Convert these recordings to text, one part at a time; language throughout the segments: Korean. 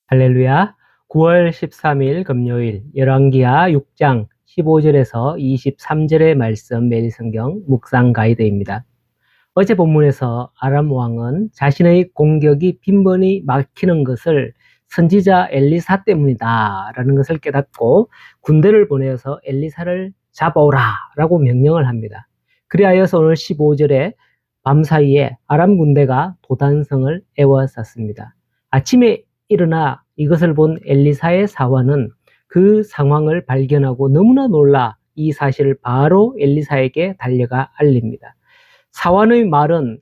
할렐루야. 9월 13일 금요일 열왕기하 6장 15절에서 23절의 말씀 매일 성경 묵상 가이드입니다. 어제 본문에서 아람 왕은 자신의 공격이 빈번히 막히는 것을 선지자 엘리사 때문이다 라는 것을 깨닫고 군대를 보내어서 엘리사를 잡아오라 라고 명령을 합니다. 그리하여서 오늘 15절에 밤사이에 아람 군대가 도단성을 에워쌌습니다. 아침에 일어나 이것을 본 엘리사의 사환은 그 상황을 발견하고 너무나 놀라 이 사실을 바로 엘리사에게 달려가 알립니다. 사환의 말은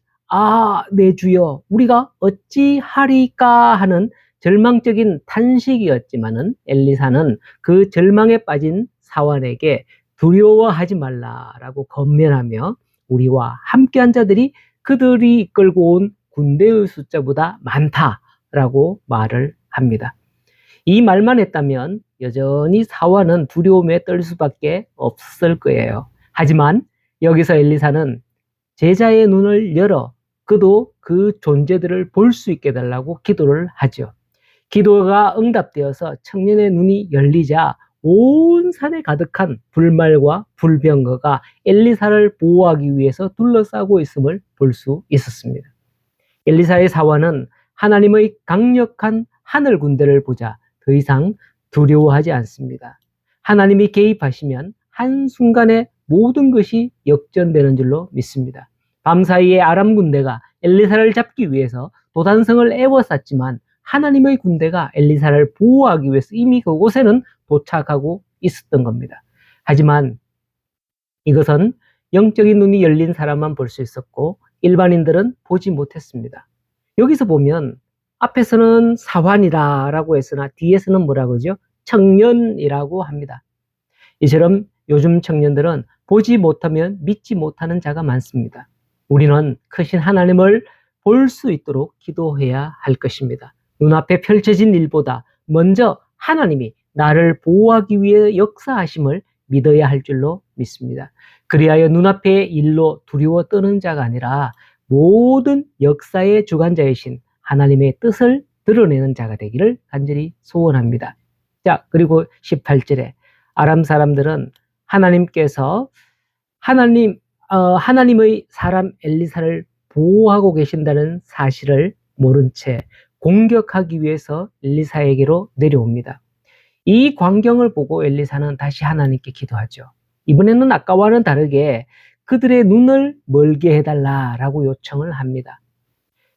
내 주여 우리가 어찌하리까 하는 절망적인 탄식이었지만은 엘리사는 그 절망에 빠진 사환에게 두려워하지 말라라고 건면하며 우리와 함께한 자들이 그들이 이끌고 온 군대의 숫자보다 많다라고 말을 합니다. 이 말만 했다면 여전히 사환은 두려움에 떨 수밖에 없을 거예요. 하지만 여기서 엘리사는 제자의 눈을 열어 그도 그 존재들을 볼 수 있게 해달라고 기도를 하죠. 기도가 응답되어서 청년의 눈이 열리자 온 산에 가득한 불말과 불병거가 엘리사를 보호하기 위해서 둘러싸고 있음을 볼 수 있었습니다. 엘리사의 사환은 하나님의 강력한 하늘 군대를 보자 더 이상 두려워하지 않습니다. 하나님이 개입하시면 한순간에 모든 것이 역전되는 줄로 믿습니다. 밤사이에 아람 군대가 엘리사를 잡기 위해서 도단성을 에워쌌지만 하나님의 군대가 엘리사를 보호하기 위해서 이미 그곳에는 도착하고 있었던 겁니다. 하지만 이것은 영적인 눈이 열린 사람만 볼 수 있었고 일반인들은 보지 못했습니다. 여기서 보면 앞에서는 사환이라고 했으나 뒤에서는 뭐라고 하죠? 청년이라고 합니다. 이처럼 요즘 청년들은 보지 못하면 믿지 못하는 자가 많습니다. 우리는 크신 하나님을 볼 수 있도록 기도해야 할 것입니다. 눈앞에 펼쳐진 일보다 먼저 하나님이 나를 보호하기 위해 역사하심을 믿어야 할 줄로 믿습니다. 그리하여 눈앞의 일로 두려워 떠는 자가 아니라 모든 역사의 주관자이신 하나님의 뜻을 드러내는 자가 되기를 간절히 소원합니다. 자, 그리고 18절에 아람 사람들은 하나님의 사람 엘리사를 보호하고 계신다는 사실을 모른 채 공격하기 위해서 엘리사에게로 내려옵니다. 이 광경을 보고 엘리사는 다시 하나님께 기도하죠. 이번에는 아까와는 다르게 그들의 눈을 멀게 해달라라고 요청을 합니다.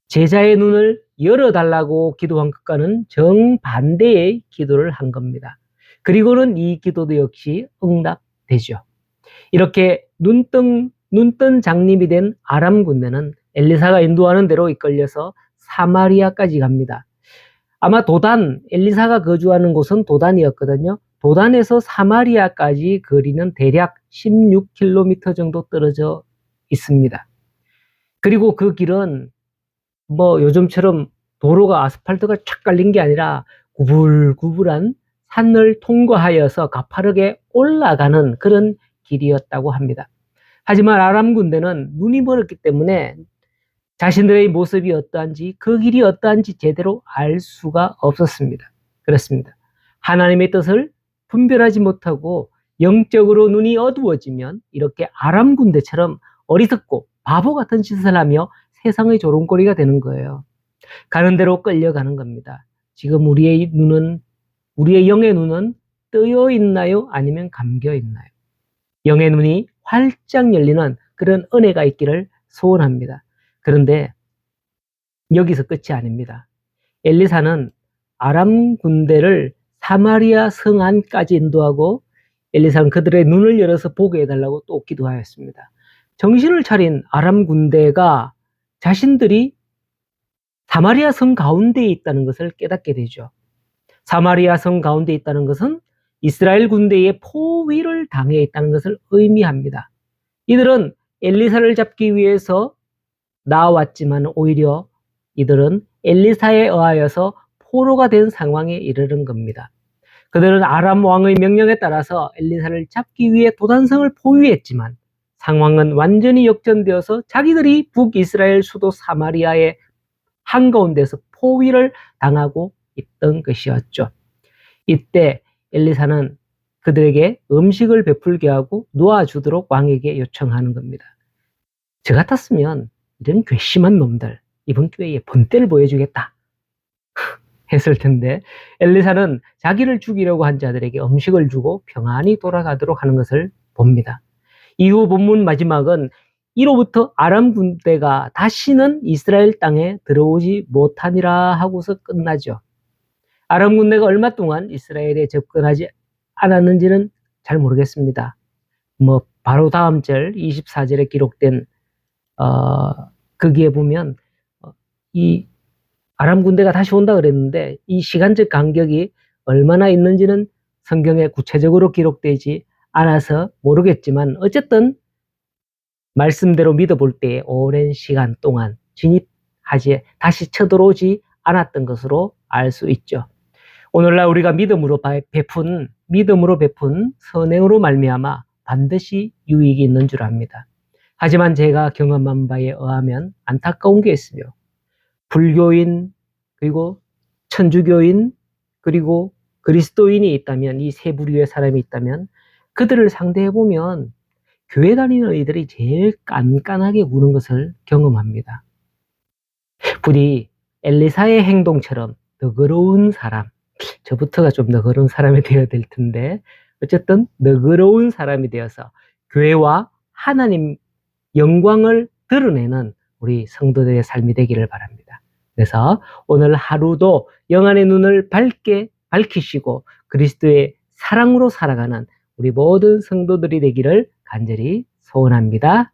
제자의 눈을 열어달라고 기도한 것과는 정반대의 기도를 한 겁니다. 그리고는 이 기도도 역시 응답되죠. 이렇게 눈뜬 장님이 된 아람 군대는 엘리사가 인도하는 대로 이끌려서 사마리아까지 갑니다. 아마 엘리사가 거주하는 곳은 도단이었거든요. 도단에서 사마리아까지 거리는 대략 16km 정도 떨어져 있습니다. 그리고 그 길은 요즘처럼 도로가 아스팔트가 쫙 깔린 게 아니라 구불구불한 산을 통과하여서 가파르게 올라가는 그런 길이었다고 합니다. 하지만 아람 군대는 눈이 멀었기 때문에 자신들의 모습이 어떠한지 그 길이 어떠한지 제대로 알 수가 없었습니다. 그렇습니다. 하나님의 뜻을 분별하지 못하고 영적으로 눈이 어두워지면 이렇게 아람 군대처럼 어리석고 바보 같은 짓을 하며 세상의 조롱거리가 되는 거예요. 가는 대로 끌려가는 겁니다. 지금 우리의 영의 눈은 뜨여 있나요? 아니면 감겨 있나요? 영의 눈이 활짝 열리는 그런 은혜가 있기를 소원합니다. 그런데 여기서 끝이 아닙니다. 엘리사는 아람 군대를 사마리아 성 안까지 인도하고 엘리사는 그들의 눈을 열어서 보게 해달라고 또 기도하였습니다. 정신을 차린 아람 군대가 자신들이 사마리아 성 가운데에 있다는 것을 깨닫게 되죠. 사마리아 성 가운데에 있다는 것은 이스라엘 군대의 포위를 당해 있다는 것을 의미합니다. 이들은 엘리사를 잡기 위해서 나왔지만 오히려 이들은 엘리사에 의하여서 포로가 된 상황에 이르는 겁니다. 그들은 아람 왕의 명령에 따라서 엘리사를 잡기 위해 도단성을 포위했지만 상황은 완전히 역전되어서 자기들이 북이스라엘 수도 사마리아의 한가운데서 포위를 당하고 있던 것이었죠. 이때 엘리사는 그들에게 음식을 베풀게 하고 놓아주도록 왕에게 요청하는 겁니다. 저 같았으면 이런 괘씸한 놈들 이번 기회에 본때를 보여주겠다 했을 텐데 엘리사는 자기를 죽이려고 한 자들에게 음식을 주고 평안히 돌아가도록 하는 것을 봅니다. 이후 본문 마지막은 이로부터 아람 군대가 다시는 이스라엘 땅에 들어오지 못하니라 하고서 끝나죠. 아람 군대가 얼마 동안 이스라엘에 접근하지 않았는지는 잘 모르겠습니다. 바로 다음 절 24절에 기록된 거기에 보면 이 아람 군대가 다시 온다 그랬는데 이 시간적 간격이 얼마나 있는지는 성경에 구체적으로 기록되지 않아서 모르겠지만 어쨌든 말씀대로 믿어볼 때에 오랜 시간 동안 진입하지 다시 쳐들어오지 않았던 것으로 알 수 있죠. 오늘날 우리가 믿음으로 베푼 선행으로 말미암아 반드시 유익이 있는 줄 압니다. 하지만 제가 경험한 바에 의하면 안타까운 게 있으며 불교인 그리고 천주교인 그리고 그리스도인이 있다면 이 세 부류의 사람이 있다면 그들을 상대해 보면 교회 다니는 이들이 제일 깐깐하게 구는 것을 경험합니다. 부디 엘리사의 행동처럼 너그러운 사람, 저부터가 좀 너그러운 사람이 되어야 될 텐데 어쨌든 너그러운 사람이 되어서 교회와 하나님 영광을 드러내는 우리 성도들의 삶이 되기를 바랍니다. 그래서 오늘 하루도 영안의 눈을 밝게 밝히시고 그리스도의 사랑으로 살아가는 우리 모든 성도들이 되기를 간절히 소원합니다.